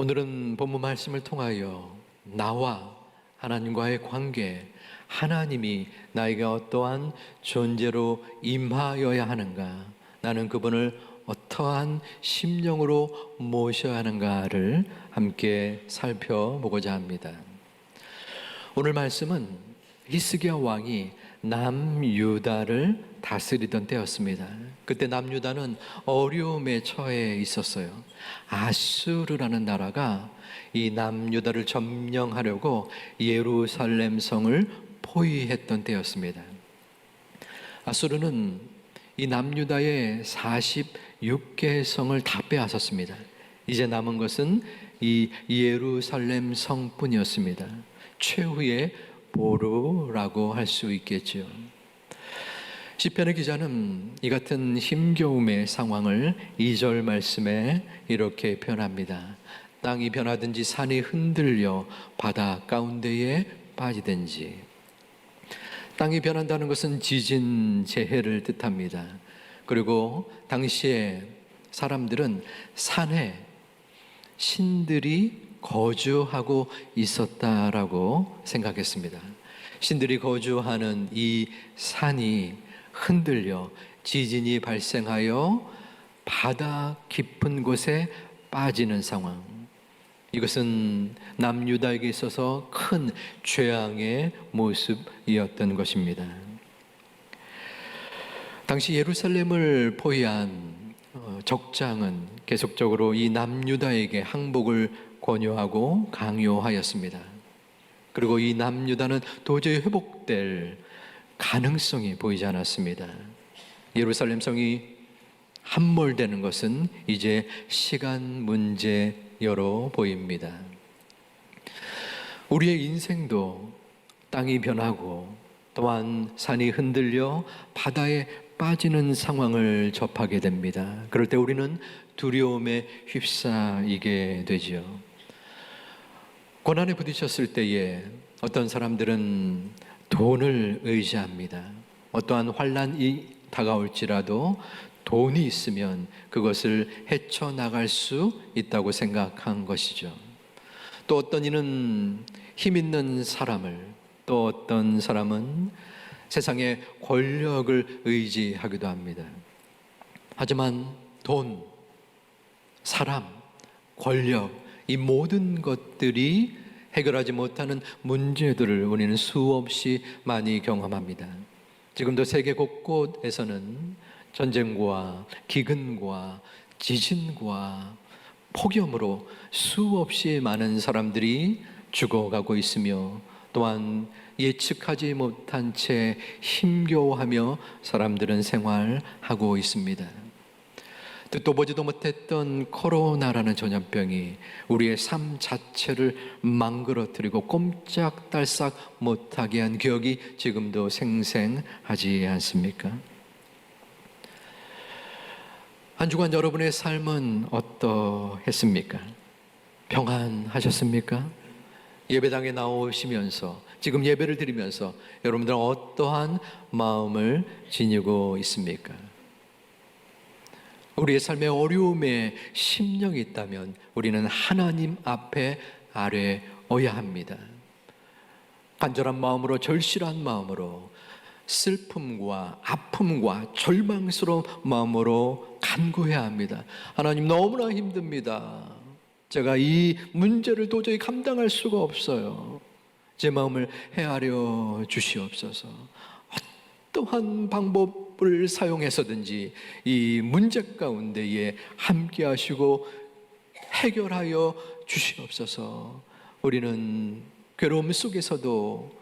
오늘은 본문 말씀을 통하여 나와 하나님과의 관계, 하나님이 나에게 어떠한 존재로 임하여야 하는가, 나는 그분을 어떠한 심령으로 모셔야 하는가를 함께 살펴보고자 합니다. 오늘 말씀은 히스기야 왕이 남유다를 다스리던 때였습니다. 그때 남유다는 어려움에 처해 있었어요. 아수르라는 나라가 이 남유다를 점령하려고 예루살렘 성을 포위했던 때였습니다. 아수르는 이 남유다의 46개 성을 다 빼앗았습니다. 이제 남은 것은 이 예루살렘 성뿐이었습니다. 최후의 보루라고 할 수 있겠죠. 시편의 기자는 이 같은 힘겨움의 상황을 2절 말씀에 이렇게 표현합니다. 땅이 변하든지 산이 흔들려 바다 가운데에 빠지든지. 땅이 변한다는 것은 지진, 재해를 뜻합니다. 그리고 당시에 사람들은 산에 신들이 거주하고 있었다라고 생각했습니다. 신들이 거주하는 이 산이 흔들려 지진이 발생하여 바다 깊은 곳에 빠지는 상황. 이것은 남유다에게 있어서 큰 재앙의 모습이었던 것입니다. 당시 예루살렘을 포위한 적장은 계속적으로 이 남유다에게 항복을 권유하고 강요하였습니다. 그리고 이 남유다는 도저히 회복될 가능성이 보이지 않았습니다. 예루살렘 성이 함몰되는 것은 이제 시간 문제여로 보입니다. 우리의 인생도 땅이 변하고 또한 산이 흔들려 바다에 빠지는 상황을 접하게 됩니다. 그럴 때 우리는 두려움에 휩싸이게 되지요. 고난에 부딪혔을 때에 어떤 사람들은 돈을 의지합니다. 어떠한 환난이 다가올지라도 돈이 있으면 그것을 헤쳐나갈 수 있다고 생각한 것이죠. 또 어떤 이는 힘 있는 사람을, 또 어떤 사람은 세상의 권력을 의지하기도 합니다. 하지만 돈, 사람, 권력, 이 모든 것들이 해결하지 못하는 문제들을 우리는 수없이 많이 경험합니다. 지금도 세계 곳곳에서는 전쟁과 기근과 지진과 폭염으로 수없이 많은 사람들이 죽어가고 있으며, 또한 예측하지 못한 채 힘겨워하며 사람들은 생활하고 있습니다. 듣도 보지도 못했던 코로나라는 전염병이 우리의 삶 자체를 망그러뜨리고 꼼짝달싹 못하게 한 기억이 지금도 생생하지 않습니까? 한 주간 여러분의 삶은 어떠했습니까? 평안하셨습니까? 예배당에 나오시면서, 지금 예배를 드리면서 여러분들은 어떠한 마음을 지니고 있습니까? 우리의 삶의 어려움에 심령이 있다면 우리는 하나님 앞에 아뢰어야 합니다. 간절한 마음으로, 절실한 마음으로, 슬픔과 아픔과 절망스러운 마음으로 간구해야 합니다. 하나님, 너무나 힘듭니다. 제가 이 문제를 도저히 감당할 수가 없어요. 제 마음을 헤아려 주시옵소서. 어떠한 방법을 사용해서든지 이 문제 가운데에 함께 하시고 해결하여 주시옵소서. 우리는 괴로움 속에서도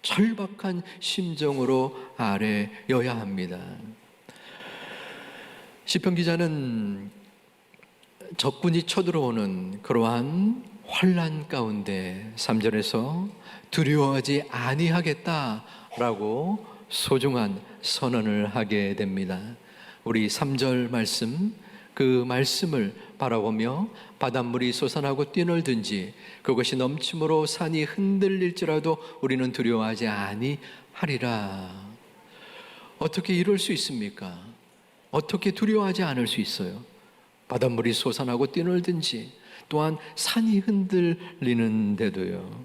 절박한 심정으로 아뢰어야 합니다. 시편 기자는 적군이 쳐들어오는 그러한 환난 가운데 3절에서 두려워하지 아니하겠다라고 소중한 선언을 하게 됩니다. 우리 3절 말씀, 그 말씀을 바라보며 바닷물이 솟아나고 뛰놀든지 그것이 넘침으로 산이 흔들릴지라도 우리는 두려워하지 아니하리라. 어떻게 이럴 수 있습니까? 어떻게 두려워하지 않을 수 있어요? 바닷물이 솟아나고 뛰놀든지 또한 산이 흔들리는데도요,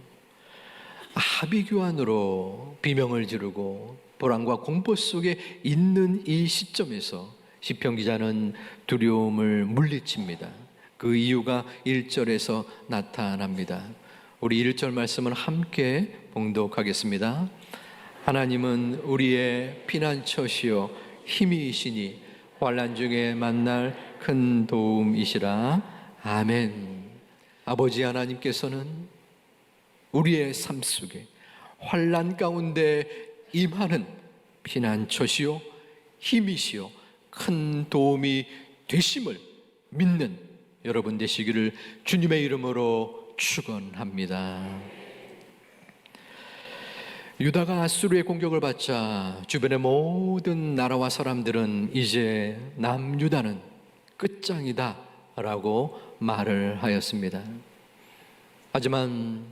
아비규환으로 비명을 지르고 불안과 공포 속에 있는 이 시점에서 시편 기자는 두려움을 물리칩니다. 그 이유가 1절에서 나타납니다. 우리 1절 말씀을 함께 봉독하겠습니다. 하나님은 우리의 피난처시요 힘이시니 환난 중에 만날 큰 도움이시라. 아멘. 아버지 하나님께서는 우리의 삶 속에 환난 가운데 임하는 피난처시요 힘이시요 큰 도움이 되심을 믿는 여러분 되시기를 주님의 이름으로 축원합니다. 유다가 아수르의 공격을 받자 주변의 모든 나라와 사람들은 이제 남유다는 끝장이다 라고 말을 하였습니다. 하지만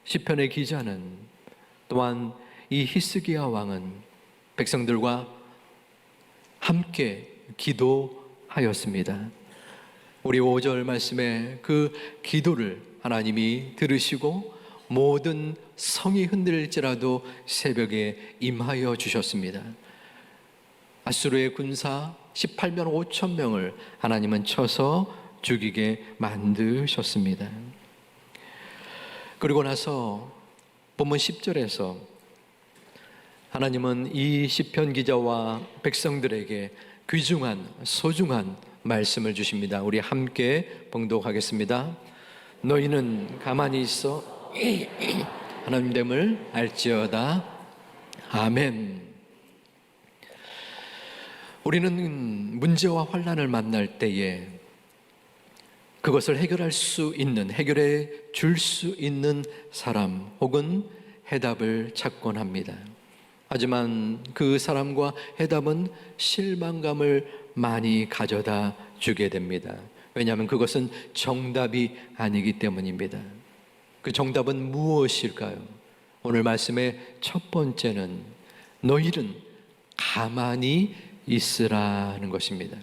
시편의 기자는 또한 이 히스기야 왕은 백성들과 함께 기도하였습니다. 우리 5절 말씀에 그 기도를 하나님이 들으시고 모든 성이 흔들릴지라도 새벽에 임하여 주셨습니다. 아수르의 군사 18만 5천 명을 하나님은 쳐서 죽이게 만드셨습니다. 그리고 나서 본문 10절에서 하나님은 이 시편 기자와 백성들에게 귀중한 소중한 말씀을 주십니다. 우리 함께 봉독하겠습니다. 너희는 가만히 있어 하나님 됨을 알지어다. 아멘. 우리는 문제와 환난을 만날 때에 그것을 해결할 수 있는, 해결해 줄 수 있는 사람 혹은 해답을 찾곤 합니다. 하지만 그 사람과 해답은 실망감을 많이 가져다 주게 됩니다. 왜냐하면 그것은 정답이 아니기 때문입니다. 그 정답은 무엇일까요? 오늘 말씀의 첫 번째는 너희는 가만히 있으라는 것입니다.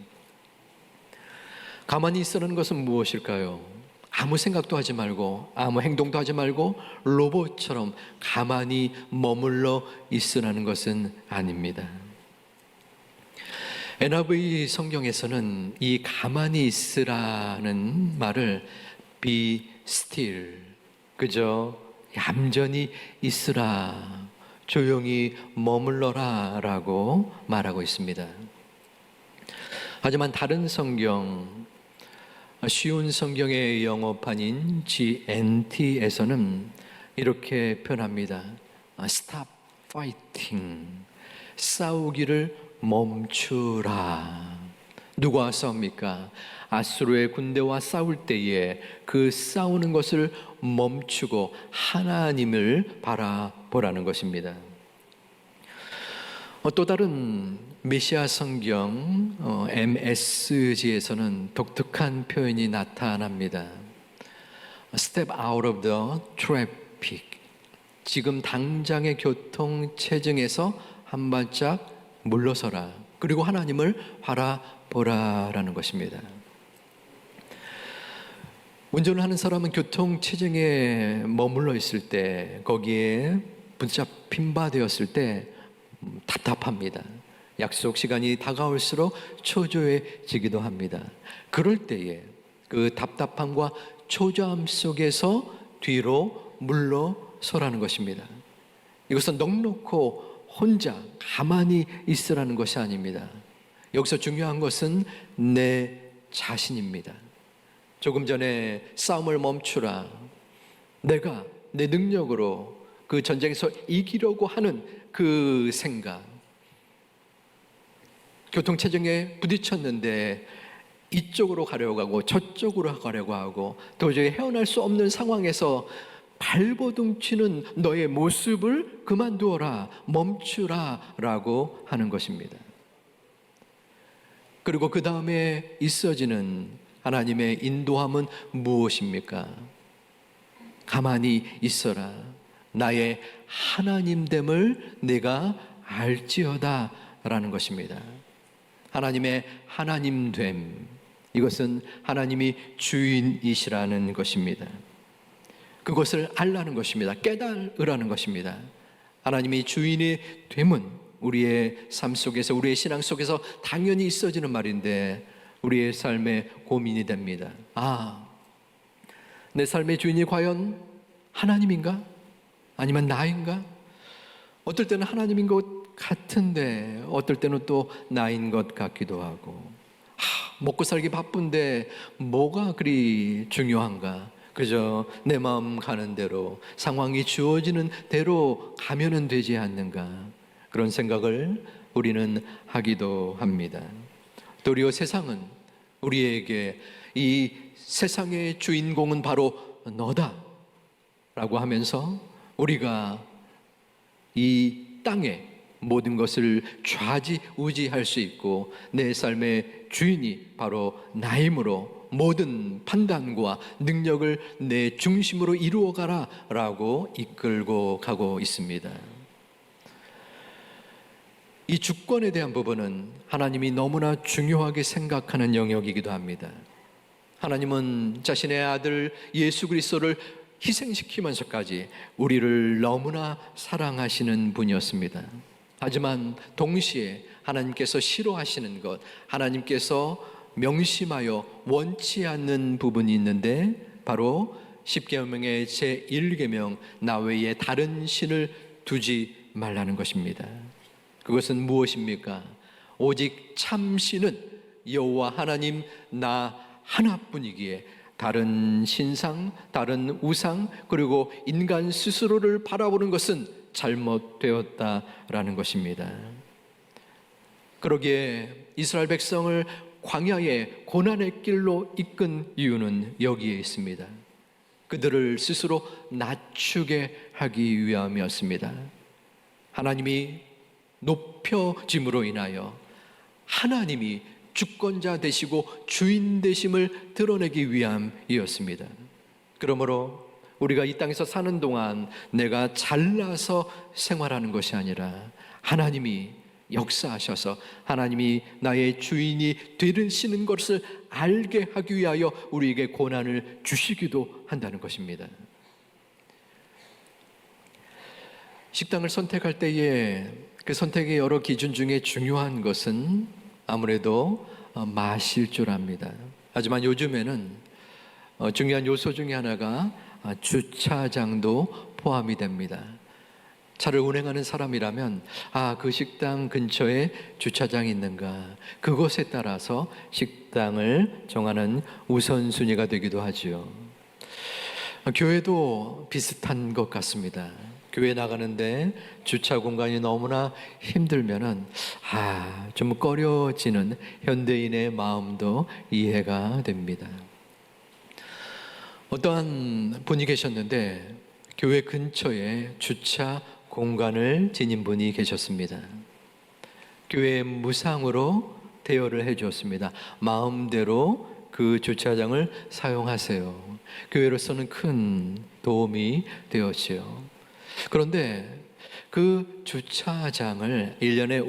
가만히 있으라는 것은 무엇일까요? 아무 생각도 하지 말고 아무 행동도 하지 말고 로봇처럼 가만히 머물러 있으라는 것은 아닙니다. NIV 성경에서는 이 가만히 있으라는 말을 be still, 그저 얌전히 있으라, 조용히 머물러라 라고 말하고 있습니다. 하지만 다른 성경, 쉬운 성경의 영어판인 GNT에서는 이렇게 표현합니다. Stop fighting, 싸우기를 멈추라. 누가 싸웁니까? 아수르의 군대와 싸울 때에 그 싸우는 것을 멈추고 하나님을 바라보라는 것입니다. 또 다른 메시아 성경 MSG에서는 독특한 표현이 나타납니다. Step out of the traffic. 지금 당장의 교통 체증에서 한 발짝 물러서라. 그리고 하나님을 바라보라라는 것입니다. 운전을 하는 사람은 교통 체증에 머물러 있을 때, 거기에 붙잡힌 바 되었을 때 답답합니다. 약속 시간이 다가올수록 초조해지기도 합니다. 그럴 때에 그 답답함과 초조함 속에서 뒤로 물러서라는 것입니다. 이것은 넉넉고 혼자 가만히 있으라는 것이 아닙니다. 여기서 중요한 것은 내 자신입니다. 조금 전에 싸움을 멈추라, 내가 내 능력으로 그 전쟁에서 이기려고 하는 그 생각, 교통체증에 부딪혔는데 이쪽으로 가려고 하고 저쪽으로 가려고 하고 도저히 헤어날 수 없는 상황에서 발버둥 치는 너의 모습을 그만두어라, 멈추라 라고 하는 것입니다. 그리고 그 다음에 있어지는 하나님의 인도함은 무엇입니까? 가만히 있어라, 나의 하나님됨을 내가 알지어다 라는 것입니다. 하나님의 하나님됨, 이것은 하나님이 주인이시라는 것입니다. 그것을 알라는 것입니다. 깨달으라는 것입니다. 하나님이 주인이 됨은 우리의 삶 속에서, 우리의 신앙 속에서 당연히 있어지는 말인데 우리의 삶에 고민이 됩니다. 내 삶의 주인이 과연 하나님인가? 아니면 나인가? 어떨 때는 하나님인 것 같은데 어떨 때는 또 나인 것 같기도 하고, 먹고 살기 바쁜데 뭐가 그리 중요한가? 그저 내 마음 가는 대로, 상황이 주어지는 대로 가면은 되지 않는가? 그런 생각을 우리는 하기도 합니다. 도리어 세상은 우리에게 이 세상의 주인공은 바로 너다 라고 하면서 우리가 이 땅에 모든 것을 좌지우지할 수 있고 내 삶의 주인이 바로 나이므로 모든 판단과 능력을 내 중심으로 이루어가라 라고 이끌고 가고 있습니다. 이 주권에 대한 부분은 하나님이 너무나 중요하게 생각하는 영역이기도 합니다. 하나님은 자신의 아들 예수 그리스도를 희생시키면서까지 우리를 너무나 사랑하시는 분이었습니다. 하지만 동시에 하나님께서 싫어하시는 것, 하나님께서 명심하여 원치 않는 부분이 있는데 바로 10계명의 제1계명 나 외에 다른 신을 두지 말라는 것입니다. 그것은 무엇입니까? 오직 참신은 여호와 하나님 나 하나뿐이기에 다른 신상, 다른 우상, 그리고 인간 스스로를 바라보는 것은 잘못되었다라는 것입니다. 그러기에 이스라엘 백성을 광야의 고난의 길로 이끈 이유는 여기에 있습니다. 그들을 스스로 낮추게 하기 위함이었습니다. 하나님이 높여짐으로 인하여 하나님이 주권자 되시고 주인 되심을 드러내기 위함이었습니다. 그러므로 우리가 이 땅에서 사는 동안 내가 잘나서 생활하는 것이 아니라 하나님이 역사하셔서 하나님이 나의 주인이 되시는 것을 알게 하기 위하여 우리에게 고난을 주시기도 한다는 것입니다. 식당을 선택할 때에 그 선택의 여러 기준 중에 중요한 것은 아무래도 맛일 줄 압니다. 하지만 요즘에는 중요한 요소 중에 하나가 주차장도 포함이 됩니다. 차를 운행하는 사람이라면 그 식당 근처에 주차장이 있는가, 그것에 따라서 식당을 정하는 우선순위가 되기도 하지요. 교회도 비슷한 것 같습니다. 교회 나가는데 주차 공간이 너무나 힘들면은 좀 꺼려지는 현대인의 마음도 이해가 됩니다. 어떠한 분이 계셨는데 교회 근처에 주차 공간을 지닌 분이 계셨습니다. 교회 무상으로 대여를 해 주었습니다. 마음대로 그 주차장을 사용하세요. 교회로서는 큰 도움이 되었지요. 그런데 그 주차장을 1년에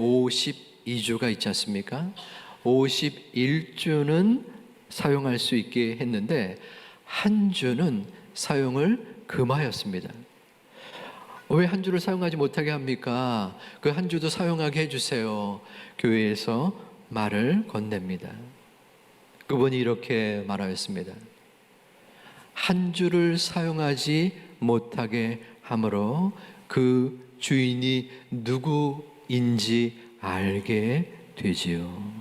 52주가 있지 않습니까? 51주는 사용할 수 있게 했는데 한 주는 사용을 금하였습니다. 왜 한 주를 사용하지 못하게 합니까? 그 한 주도 사용하게 해주세요. 교회에서 말을 건넵니다. 그분이 이렇게 말하였습니다. 한 주를 사용하지 못하게 함으로 그 주인이 누구인지 알게 되지요.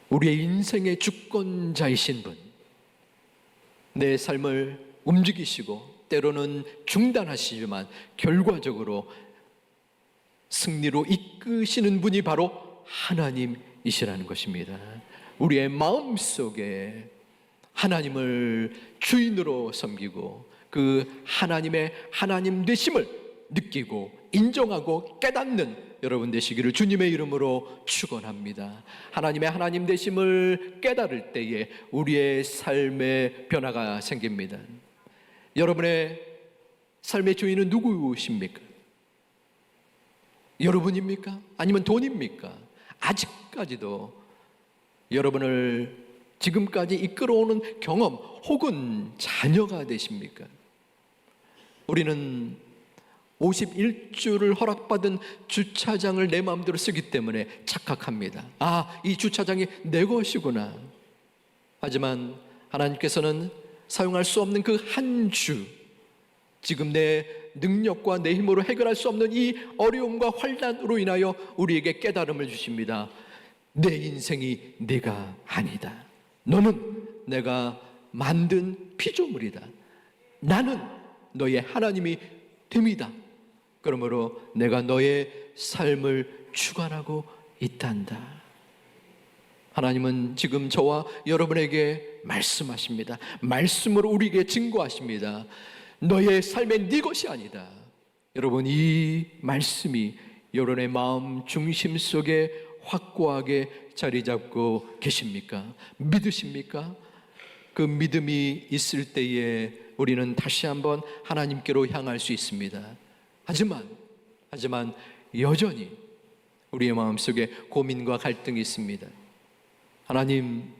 우리의 인생의 주권자이신 분, 내 삶을 움직이시고 때로는 중단하시지만 결과적으로 승리로 이끄시는 분이 바로 하나님이시라는 것입니다. 우리의 마음속에 하나님을 주인으로 섬기고 그 하나님의 하나님 되심을 느끼고 인정하고 깨닫는 여러분 되시기를 주님의 이름으로 축원합니다. 하나님의 하나님 되심을 깨달을 때에 우리의 삶에 변화가 생깁니다. 여러분의 삶의 주인은 누구십니까? 여러분입니까? 아니면 돈입니까? 아직까지도 여러분을 지금까지 이끌어오는 경험 혹은 자녀가 되십니까? 우리는 51주를 허락받은 주차장을 내 마음대로 쓰기 때문에 착각합니다. 아, 이 주차장이 내 것이구나. 하지만 하나님께서는 사용할 수 없는 그 한 주, 지금 내 능력과 내 힘으로 해결할 수 없는 이 어려움과 환난으로 인하여 우리에게 깨달음을 주십니다. 내 인생이 네가 아니다. 너는 내가 만든 피조물이다. 나는 너의 하나님이 됨이다. 그러므로 내가 너의 삶을 주관하고 있단다. 하나님은 지금 저와 여러분에게 말씀하십니다. 말씀으로 우리에게 증거하십니다. 너의 삶은 네 것이 아니다. 여러분, 이 말씀이 여러분의 마음 중심 속에 확고하게 자리 잡고 계십니까? 믿으십니까? 그 믿음이 있을 때에 우리는 다시 한번 하나님께로 향할 수 있습니다. 하지만 여전히 우리의 마음속에 고민과 갈등이 있습니다. 하나님,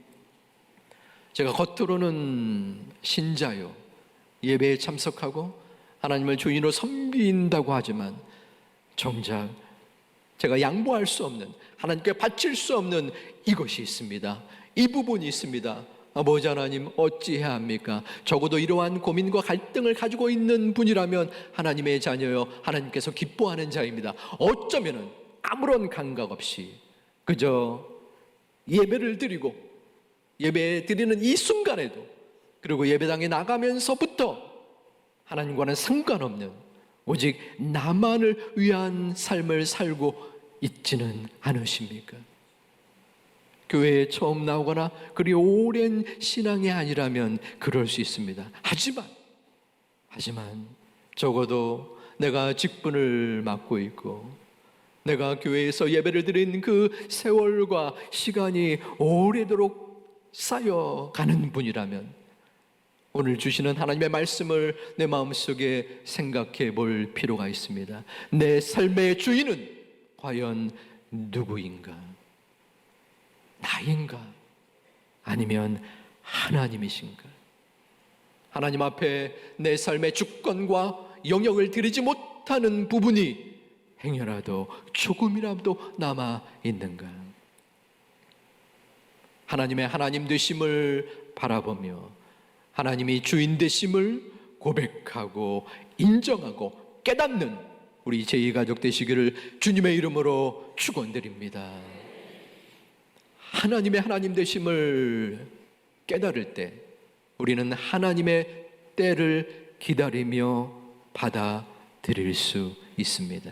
제가 겉으로는 신자요, 예배에 참석하고 하나님을 주인으로 섬긴다고 하지만 정작 제가 양보할 수 없는, 하나님께 바칠 수 없는 이것이 있습니다. 이 부분이 있습니다. 아버지 하나님, 어찌해야 합니까? 적어도 이러한 고민과 갈등을 가지고 있는 분이라면 하나님의 자녀여, 하나님께서 기뻐하는 자입니다. 어쩌면은 아무런 감각 없이 그저 예배를 드리고, 예배 드리는 이 순간에도, 그리고 예배당에 나가면서부터 하나님과는 상관없는 오직 나만을 위한 삶을 살고 있지는 않으십니까? 교회에 처음 나오거나 그리 오랜 신앙이 아니라면 그럴 수 있습니다. 하지만 적어도 내가 직분을 맡고 있고 내가 교회에서 예배를 드리는 그 세월과 시간이 오래도록 쌓여가는 분이라면 오늘 주시는 하나님의 말씀을 내 마음속에 생각해 볼 필요가 있습니다. 내 삶의 주인은 과연 누구인가? 나인가? 아니면 하나님이신가? 하나님 앞에 내 삶의 주권과 영역을 드리지 못하는 부분이 행여라도 조금이라도 남아 있는가? 하나님의 하나님 되심을 바라보며 하나님이 주인 되심을 고백하고 인정하고 깨닫는 우리 제2가족 되시기를 주님의 이름으로 축원드립니다. 하나님의 하나님 되심을 깨달을 때 우리는 하나님의 때를 기다리며 받아들일 수 있습니다.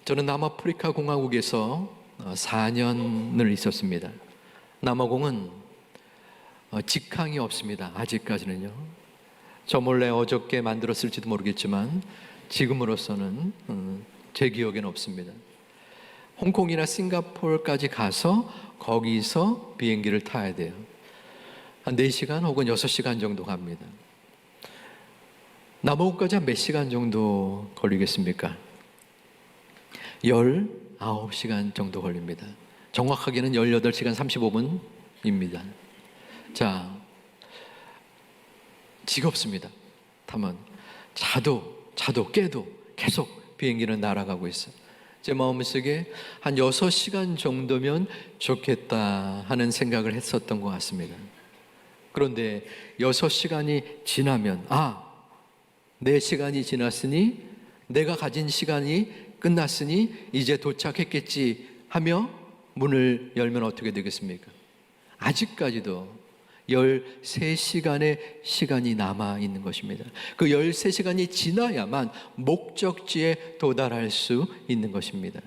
저는 남아프리카 공화국에서 4년을 있었습니다. 남아공은 직항이 없습니다. 아직까지는요. 저 몰래 어저께 만들었을지도 모르겠지만 지금으로서는 제 기억에는 없습니다. 홍콩이나 싱가포르까지 가서 거기서 비행기를 타야 돼요. 한 4시간 혹은 6시간 정도 갑니다. 남아공까지 한 몇 시간 정도 걸리겠습니까? 19시간 정도 걸립니다. 정확하게는 18시간 35분입니다. 자, 지겹습니다. 타면 자도 깨도 계속 비행기는 날아가고 있어요. 제 마음속에 한 6시간 정도면 좋겠다 하는 생각을 했었던 것 같습니다. 그런데 6시간이 지나면 내 시간이 지났으니, 내가 가진 시간이 끝났으니 이제 도착했겠지 하며 문을 열면 어떻게 되겠습니까? 아직까지도 13시간의 시간이 남아 있는 것입니다. 그 13시간이 지나야만 목적지에 도달할 수 있는 것입니다.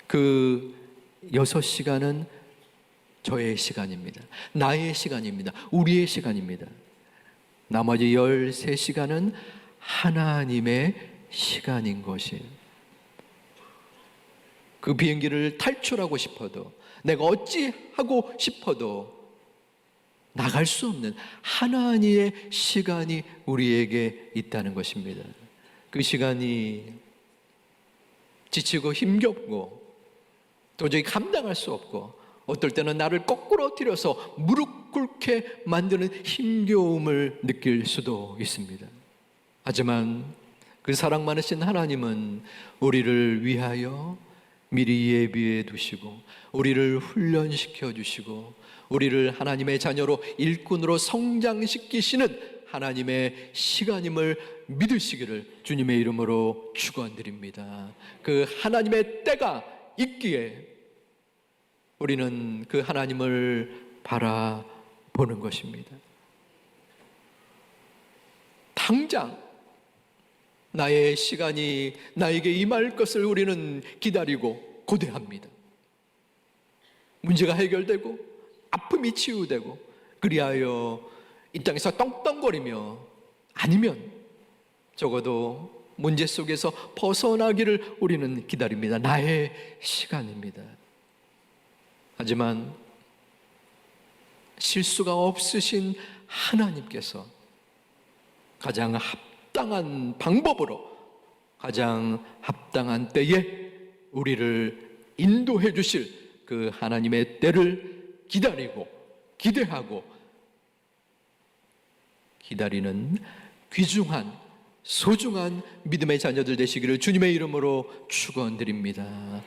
그 6시간은 저의 시간입니다. 나의 시간입니다. 우리의 시간입니다. 나머지 13시간은 하나님의 시간인 것이에요. 그 비행기를 탈출하고 싶어도, 내가 어찌하고 싶어도 나갈 수 없는 하나님의 시간이 우리에게 있다는 것입니다. 그 시간이 지치고 힘겹고 도저히 감당할 수 없고, 어떨 때는 나를 거꾸로 엎드려서 무릎 꿇게 만드는 힘겨움을 느낄 수도 있습니다. 하지만 그 사랑 많으신 하나님은 우리를 위하여 미리 예비해 두시고, 우리를 훈련시켜 주시고, 우리를 하나님의 자녀로 일꾼으로 성장시키시는 하나님의 시간임을 믿으시기를 주님의 이름으로 축원드립니다. 그 하나님의 때가 있기에 우리는 그 하나님을 바라보는 것입니다. 당장 나의 시간이 나에게 임할 것을 우리는 기다리고 고대합니다. 문제가 해결되고 아픔이 치유되고, 그리하여 이 땅에서 떵떵거리며, 아니면 적어도 문제 속에서 벗어나기를 우리는 기다립니다. 나의 시간입니다. 하지만 실수가 없으신 하나님께서 가장 합당한 방법으로, 가장 합당한 때에 우리를 인도해 주실 그 하나님의 때를 기다리고 기대하고 기다리는 귀중한 소중한 믿음의 자녀들 되시기를 주님의 이름으로 축원드립니다.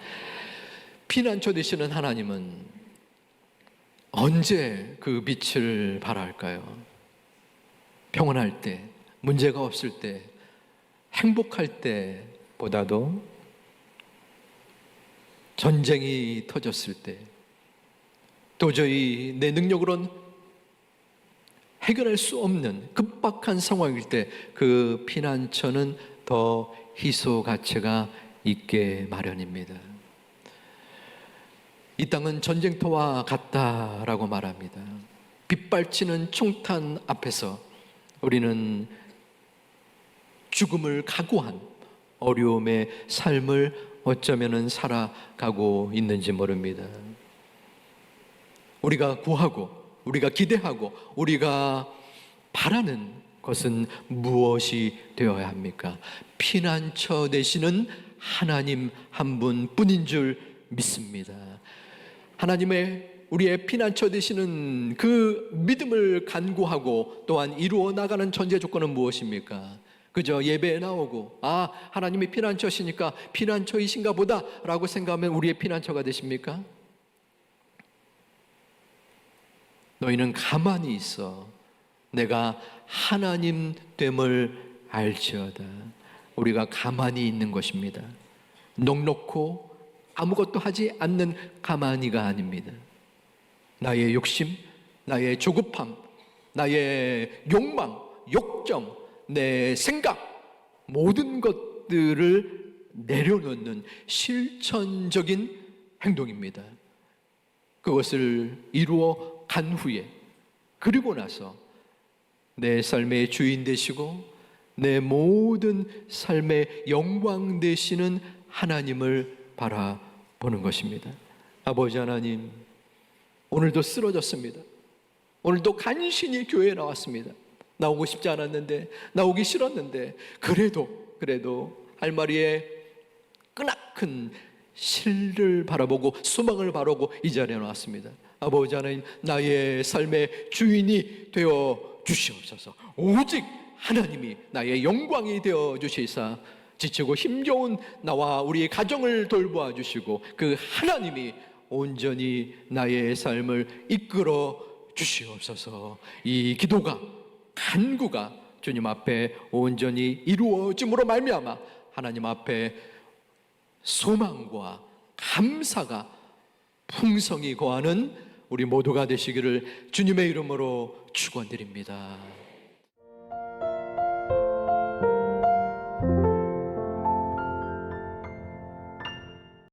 피난처 되시는 하나님은 언제 그 빛을 발할까요? 평온할 때, 문제가 없을 때, 행복할 때보다도 전쟁이 터졌을 때, 도저히 내 능력으로는 해결할 수 없는 급박한 상황일 때 그 피난처는 더 희소 가치가 있게 마련입니다. 이 땅은 전쟁터와 같다라고 말합니다. 빗발치는 총탄 앞에서 우리는 죽음을 각오한 어려움의 삶을 어쩌면은 살아가고 있는지 모릅니다. 우리가 구하고, 우리가 기대하고, 우리가 바라는 것은 무엇이 되어야 합니까? 피난처 되시는 하나님 한 분뿐인 줄 믿습니다. 하나님의 우리의 피난처 되시는 그 믿음을 간구하고 또한 이루어 나가는 전제 조건은 무엇입니까? 그저 예배에 나오고, 아, 하나님이 피난처시니까 피난처이신가 보다 라고 생각하면 우리의 피난처가 되십니까? 너희는 가만히 있어 내가 하나님 됨을 알지어다. 우리가 가만히 있는 것입니다. 넉넉고 아무것도 하지 않는 가만히가 아닙니다. 나의 욕심, 나의 조급함, 나의 욕망, 욕정, 내 생각, 모든 것들을 내려놓는 실천적인 행동입니다. 그것을 이루어 간 후에, 그리고 나서 내 삶의 주인 되시고 내 모든 삶의 영광 되시는 하나님을 바라보는 것입니다. 아버지 하나님, 오늘도 쓰러졌습니다. 오늘도 간신히 교회에 나왔습니다. 나오고 싶지 않았는데, 나오기 싫었는데, 그래도 할마리의 끄나큰 실을 바라보고 소망을 바라보고 이 자리에 나왔습니다. 아버지 하나님, 나의 삶의 주인이 되어 주시옵소서. 오직 하나님이 나의 영광이 되어 주시사 지치고 힘겨운 나와 우리의 가정을 돌보아 주시고 그 하나님이 온전히 나의 삶을 이끌어 주시옵소서. 이 기도가, 간구가 주님 앞에 온전히 이루어짐으로 말미암아 하나님 앞에 소망과 감사가 풍성히 거하는 우리 모두가 되시기를 주님의 이름으로 축원드립니다.